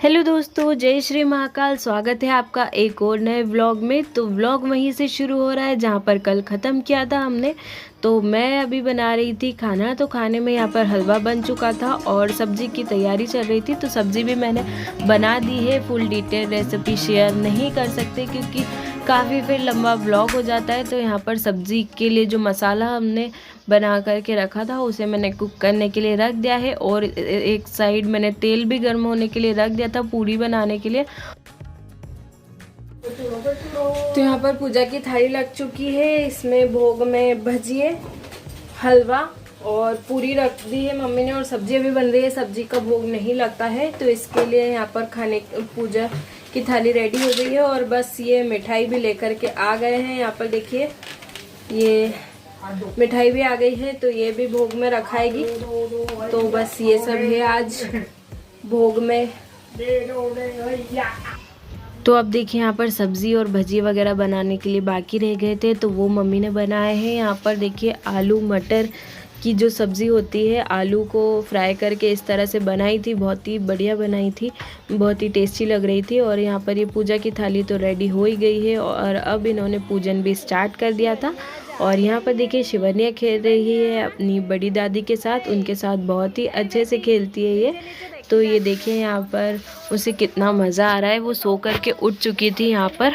Hello दोस्तों, जय श्री महाकाल। स्वागत है आपका एक और नए व्लॉग में। तो व्लॉग वहीं से शुरू हो रहा है जहाँ पर कल ख़त्म किया था हमने। तो मैं अभी बना रही थी खाना। तो खाने में यहाँ पर हलवा बन चुका था और सब्ज़ी की तैयारी चल रही थी। तो सब्ज़ी भी मैंने बना दी है। फुल डिटेल रेसिपी शेयर नहीं कर सकते क्योंकि काफ़ी फिर लंबा व्लॉग हो जाता है। तो यहाँ पर सब्ज़ी के लिए जो मसाला हमने बना करके रखा था उसे मैंने कुक करने के लिए रख दिया है और एक साइड मैंने तेल भी गर्म होने के लिए रख दिया था पूरी बनाने के लिए। तो यहाँ पर पूजा की थाली लग चुकी है। इसमें भोग में भजिए, हलवा और पूरी रख दी है मम्मी ने और सब्जी अभी बन रही है। सब्जी का भोग नहीं लगता है तो इसके लिए यहाँ पर खाने पूजा की थाली रेडी हो गई है और बस ये मिठाई भी लेकर के आ गए हैं। यहाँ पर देखिए ये मिठाई भी आ गई है तो ये भी भोग में रखाएगी। तो बस ये सब है आज भोग में। तो अब देखिए यहाँ पर सब्ज़ी और भजी वगैरह बनाने के लिए बाकी रह गए थे तो वो मम्मी ने बनाए हैं। यहाँ पर देखिए आलू मटर की जो सब्ज़ी होती है, आलू को फ्राई करके इस तरह से बनाई थी। बहुत ही बढ़िया बनाई थी, बहुत ही टेस्टी लग रही थी। और यहाँ पर ये पूजा की थाली तो रेडी हो ही गई है और अब इन्होंने पूजन भी स्टार्ट कर दिया था। और यहाँ पर देखिए शिवन्या खेल रही है अपनी बड़ी दादी के साथ। उनके साथ बहुत ही अच्छे से खेलती है ये। तो ये देखिए यहाँ पर उसे कितना मज़ा आ रहा है। वो सो कर के उठ चुकी थी यहाँ पर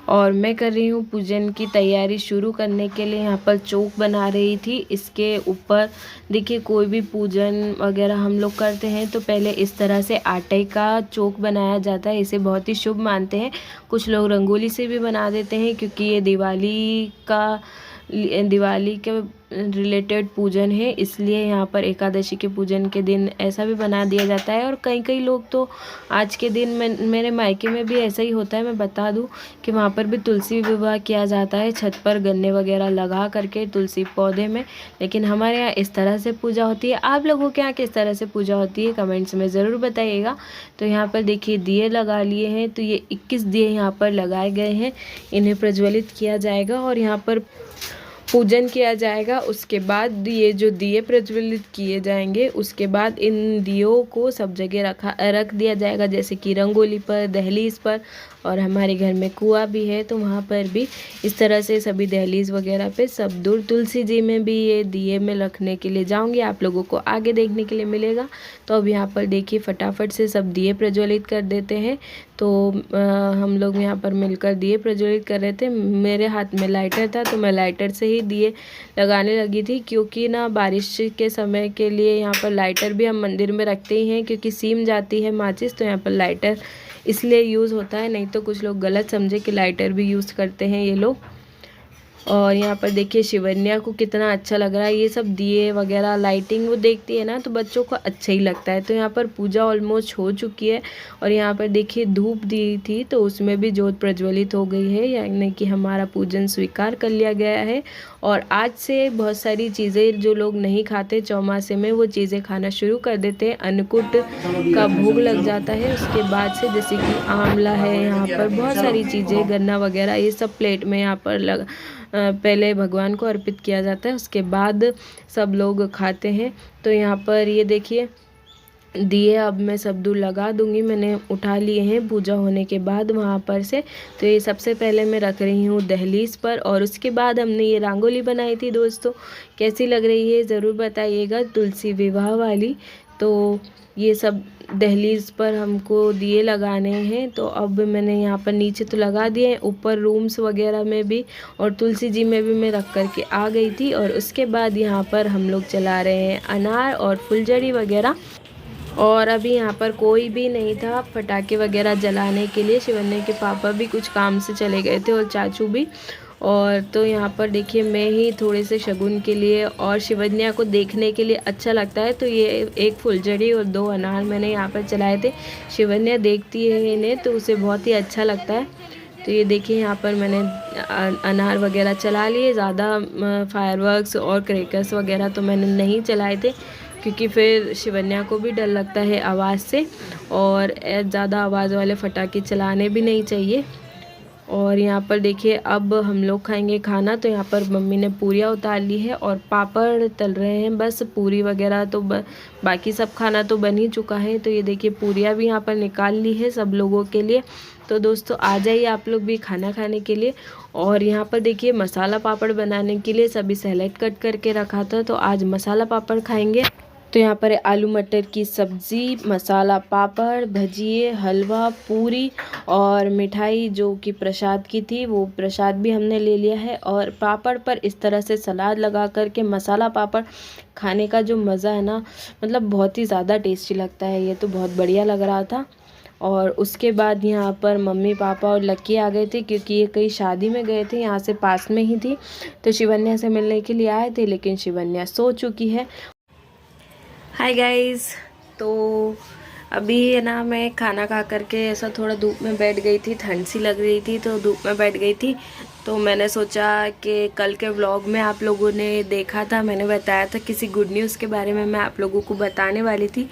और मैं कर रही हूँ पूजन की तैयारी शुरू करने के लिए। यहाँ पर चोक बना रही थी। इसके ऊपर देखिए कोई भी पूजन वगैरह हम लोग करते हैं तो पहले इस तरह से आटे का चोक बनाया जाता है। इसे बहुत ही शुभ मानते हैं। कुछ लोग रंगोली से भी बना देते हैं क्योंकि ये दिवाली के रिलेटेड पूजन है, इसलिए यहाँ पर एकादशी के पूजन के दिन ऐसा भी बना दिया जाता है। और कई लोग तो आज के दिन मेरे मायके में भी ऐसा ही होता है। मैं बता दूं कि वहाँ पर भी तुलसी विवाह किया जाता है, छत पर गन्ने वगैरह लगा करके तुलसी पौधे में। लेकिन हमारे यहाँ इस तरह से पूजा होती है। आप लोगों के यहाँ किस तरह से पूजा होती है कमेंट्स में ज़रूर बताइएगा। तो यहाँ पर देखिए दिए लगा लिए हैं। तो ये 21 दिए यहाँ पर लगाए गए हैं, इन्हें प्रज्वलित किया जाएगा और यहाँ पर पूजन किया जाएगा। उसके बाद ये जो दिए प्रज्वलित किए जाएंगे उसके बाद इन दियों को सब जगह रख दिया जाएगा, जैसे कि रंगोली पर, दहलीज पर। और हमारे घर में कुआं भी है तो वहाँ पर भी इस तरह से सभी दहलीज वगैरह पे सब दूर। तुलसी जी में भी ये दिए में रखने के लिए जाऊँगी, आप लोगों को आगे देखने के लिए मिलेगा। तो अब यहाँ पर देखिए फटाफट से सब दिए प्रज्वलित कर देते हैं। तो हम लोग यहाँ पर मिलकर दिए प्रज्वलित कर रहे थे। मेरे हाथ में लाइटर था तो मैं लाइटर से ही दिए लगाने लगी थी क्योंकि ना बारिश के समय के लिए यहाँ पर लाइटर भी हम मंदिर में रखते ही हैं क्योंकि सीम जाती है माचिस। तो यहाँ पर लाइटर इसलिए यूज़ होता है, नहीं तो कुछ लोग गलत समझे कि लाइटर भी यूज़ करते हैं ये लोग। और यहाँ पर देखिए शिवन्या को कितना अच्छा लग रहा है। ये सब दिए वगैरह लाइटिंग वो देखती है ना तो बच्चों को अच्छा ही लगता है। तो यहाँ पर पूजा ऑलमोस्ट हो चुकी है और यहाँ पर देखिए धूप दी थी तो उसमें भी ज्योत प्रज्वलित हो गई है, यानी कि हमारा पूजन स्वीकार कर लिया गया है। और आज से बहुत सारी चीज़ें जो लोग नहीं खाते चौमासे में वो चीज़ें खाना शुरू कर देते हैं। अन्नकूट का भोग लग जाता है उसके बाद से, जैसे कि आंवला है, यहाँ पर बहुत सारी चीज़ें, गन्ना वगैरह, ये सब प्लेट में यहाँ पर पहले भगवान को अर्पित किया जाता है, उसके बाद सब लोग खाते हैं। तो यहाँ पर ये देखिए दिए अब मैं सब दूर लगा दूंगी, मैंने उठा लिए हैं पूजा होने के बाद वहाँ पर से। तो ये सबसे पहले मैं रख रही हूँ दहलीज पर और उसके बाद हमने ये रंगोली बनाई थी दोस्तों, कैसी लग रही है ज़रूर बताइएगा, तुलसी विवाह वाली। तो ये सब दहलीज पर हमको दिए लगाने हैं। तो अब मैंने यहाँ पर नीचे तो लगा दिए हैं, ऊपर रूम्स वगैरह में भी और तुलसी जी में भी मैं रख कर के आ गई थी। और उसके बाद यहाँ पर हम लोग चला रहे हैं अनार और फुलझड़ी वगैरह। और अभी यहाँ पर कोई भी नहीं था पटाखे वगैरह जलाने के लिए। शिवन्या के पापा भी कुछ काम से चले गए थे और चाचू भी। और तो यहाँ पर देखिए मैं ही थोड़े से शगुन के लिए और शिवन्या को देखने के लिए अच्छा लगता है तो ये एक फुलझड़ी और 2 अनार मैंने यहाँ पर चलाए थे। शिवन्या देखती है इन्हें तो उसे बहुत ही अच्छा लगता है। तो ये देखिए यहाँ पर मैंने अनार वगैरह चला लिए। ज़्यादा फायरवर्क्स और क्रैकर्स वगैरह तो मैंने नहीं चलाए थे क्योंकि फिर शिवन्या को भी डर लगता है आवाज़ से और ज़्यादा आवाज़ वाले पटाखे चलाने भी नहीं चाहिए। और यहाँ पर देखिए अब हम लोग खाएंगे खाना। तो यहाँ पर मम्मी ने पूरियाँ उतार ली है और पापड़ तल रहे हैं। बस पूरी वगैरह तो बाकी सब खाना तो बन ही चुका है। तो ये देखिए पूरियाँ भी यहाँ पर निकाल ली है सब लोगों के लिए। तो दोस्तों आ जाइए आप लोग भी खाना खाने के लिए। और यहाँ पर देखिए मसाला पापड़ बनाने के लिए सभी सैलेड कट करके रखा था, तो आज मसाला पापड़ खाएंगे। तो यहाँ पर आलू मटर की सब्ज़ी, मसाला पापड़, भजिए, हलवा, पूरी और मिठाई जो कि प्रसाद की थी, वो प्रसाद भी हमने ले लिया है। और पापड़ पर इस तरह से सलाद लगा करके मसाला पापड़ खाने का जो मज़ा है ना, मतलब बहुत ही ज़्यादा टेस्टी लगता है। ये तो बहुत बढ़िया लग रहा था। और उसके बाद यहाँ पर मम्मी पापा और लक्की आ गए थे, क्योंकि ये कहीं शादी में गए थे, यहाँ से पास में ही थी। तो शिवन्या से मिलने के लिए आए थे, लेकिन शिवन्या सो चुकी है। हाय गाइस, तो अभी है ना मैं खाना खा करके ऐसा थोड़ा धूप में बैठ गई थी, ठंड सी लग रही थी तो धूप में बैठ गई थी। तो मैंने सोचा कि कल के व्लॉग में आप लोगों ने देखा था, मैंने बताया था किसी गुड न्यूज़ के बारे में मैं आप लोगों को बताने वाली थी,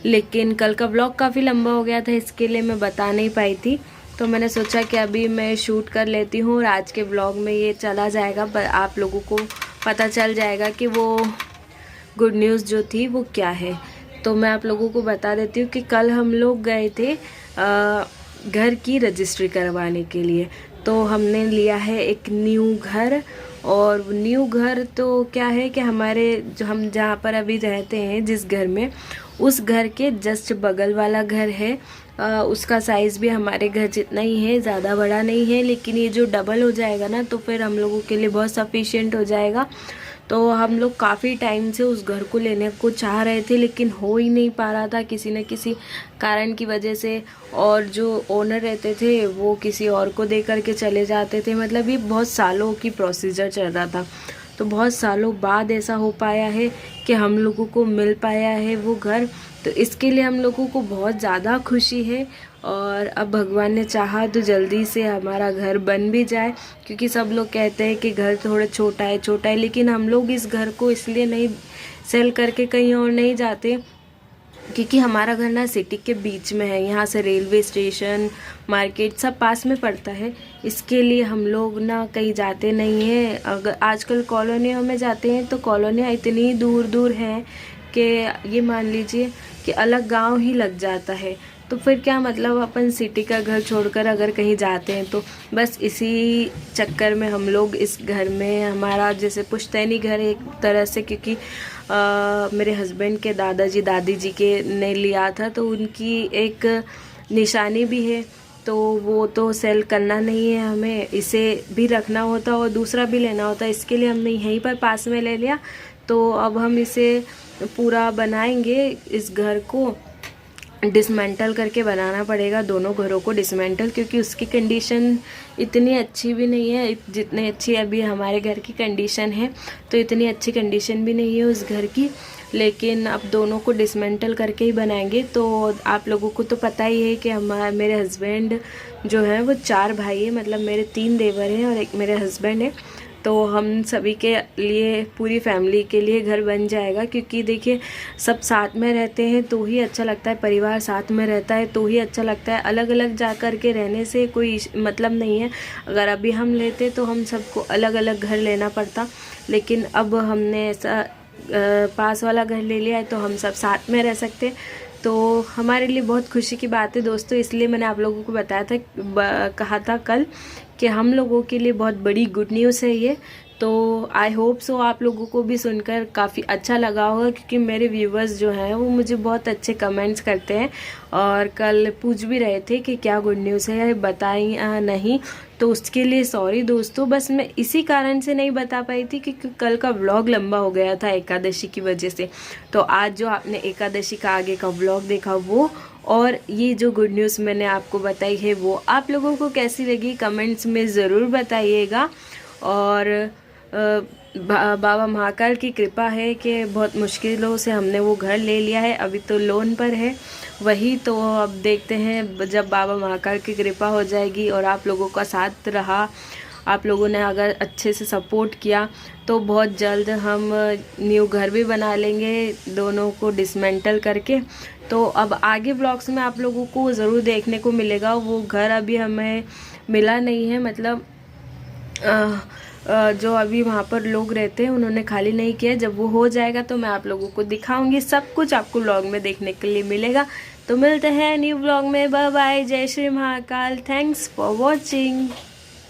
लेकिन कल का व्लॉग काफ़ी लंबा हो गया था, इसके लिए मैं बता नहीं पाई थी। तो मैंने सोचा कि अभी मैं शूट कर लेती हूँ और आज के व्लॉग में ये चला जाएगा, पर आप लोगों को पता चल जाएगा कि वो गुड न्यूज़ जो थी वो क्या है। तो मैं आप लोगों को बता देती हूँ कि कल हम लोग गए थे घर की रजिस्ट्री करवाने के लिए। तो हमने लिया है एक न्यू घर, और न्यू घर तो क्या है कि हमारे जो हम जहाँ पर अभी रहते हैं जिस घर में, उस घर के जस्ट बगल वाला घर है। उसका साइज़ भी हमारे घर जितना ही है, ज़्यादा बड़ा नहीं है, लेकिन ये जो डबल हो जाएगा ना तो फिर हम लोगों के लिए बहुत सफिशिएंट हो जाएगा। तो हम लोग काफ़ी टाइम से उस घर को लेने को चाह रहे थे, लेकिन हो ही नहीं पा रहा था किसी न किसी कारण की वजह से। और जो ओनर रहते थे वो किसी और को दे करके चले जाते थे, मतलब ये बहुत सालों की प्रोसीजर चल रहा था। तो बहुत सालों बाद ऐसा हो पाया है कि हम लोगों को मिल पाया है वो घर। तो इसके लिए हम लोगों को बहुत ज़्यादा खुशी है। और अब भगवान ने चाहा तो जल्दी से हमारा घर बन भी जाए, क्योंकि सब लोग कहते हैं कि घर थोड़ा छोटा है, लेकिन हम लोग इस घर को इसलिए नहीं सेल करके कहीं और नहीं जाते, क्योंकि हमारा घर ना सिटी के बीच में है। यहाँ से रेलवे स्टेशन, मार्केट सब पास में पड़ता है। इसके लिए हम लोग ना कहीं जाते नहीं हैं। अगर आजकल कॉलोनियों में जाते हैं तो कॉलोनियाँ इतनी दूर दूर हैं कि ये मान लीजिए कि अलग गांव ही लग जाता है। तो फिर क्या मतलब अपन सिटी का घर छोड़कर अगर कहीं जाते हैं, तो बस इसी चक्कर में हम लोग इस घर में, हमारा जैसे पुश्तैनी घर एक तरह से, क्योंकि मेरे हस्बैंड के दादाजी दादी जी के ने लिया था, तो उनकी एक निशानी भी है। तो वो तो सेल करना नहीं है, हमें इसे भी रखना होता और दूसरा भी लेना होता, इसके लिए हमने यहीं पर पास में ले लिया। तो अब हम इसे पूरा बनाएंगे, इस घर को डिसमेंटल करके बनाना पड़ेगा, दोनों घरों को डिसमेंटल, क्योंकि उसकी कंडीशन इतनी अच्छी भी नहीं है जितनी अच्छी अभी हमारे घर की कंडीशन है। तो इतनी अच्छी कंडीशन भी नहीं है उस घर की, लेकिन अब दोनों को डिसमेंटल करके ही बनाएंगे। तो आप लोगों को तो पता ही है कि मेरे हस्बैंड जो है वो 4 भाई है, मतलब मेरे 3 देवर हैं और एक मेरे हस्बैंड है। तो हम सभी के लिए, पूरी फैमिली के लिए घर बन जाएगा, क्योंकि देखिए सब साथ में रहते हैं तो ही अच्छा लगता है, परिवार साथ में रहता है तो ही अच्छा लगता है। अलग अलग जा कर के रहने से कोई मतलब नहीं है। अगर अभी हम लेते तो हम सबको अलग अलग घर लेना पड़ता, लेकिन अब हमने ऐसा पास वाला घर ले लिया है तो हम सब साथ में रह सकते। तो हमारे लिए बहुत खुशी की बात है दोस्तों, इसलिए मैंने आप लोगों को बताया था, कहा था कल कि हम लोगों के लिए बहुत बड़ी गुड न्यूज़ है ये। तो आई होप सो आप लोगों को भी सुनकर काफ़ी अच्छा लगा होगा, क्योंकि मेरे व्यूवर्स जो हैं वो मुझे बहुत अच्छे कमेंट्स करते हैं और कल पूछ भी रहे थे कि क्या गुड न्यूज़ है, बताई नहीं। तो उसके लिए सॉरी दोस्तों, बस मैं इसी कारण से नहीं बता पाई थी क्योंकि कल का व्लॉग लंबा हो गया था एकादशी की वजह से। तो आज जो आपने एकादशी का आगे का व्लॉग देखा वो, और ये जो गुड न्यूज़ मैंने आपको बताई है वो आप लोगों को कैसी लगी कमेंट्स में ज़रूर बताइएगा। और बाबा महाकाल की कृपा है कि बहुत मुश्किलों से हमने वो घर ले लिया है, अभी तो लोन पर है वही। तो अब देखते हैं जब बाबा महाकाल की कृपा हो जाएगी और आप लोगों का साथ रहा, आप लोगों ने अगर अच्छे से सपोर्ट किया, तो बहुत जल्द हम न्यू घर भी बना लेंगे दोनों को डिसमेंटल करके। तो अब आगे ब्लॉग्स में आप लोगों को ज़रूर देखने को मिलेगा वो घर। अभी हमें मिला नहीं है, मतलब जो अभी वहाँ पर लोग रहते हैं उन्होंने खाली नहीं किया। जब वो हो जाएगा तो मैं आप लोगों को दिखाऊंगी, सब कुछ आपको व्लॉग में देखने के लिए मिलेगा। तो मिलते हैं न्यू व्लॉग में, बाय बाय, जय Shri Mahakal, thanks for watching.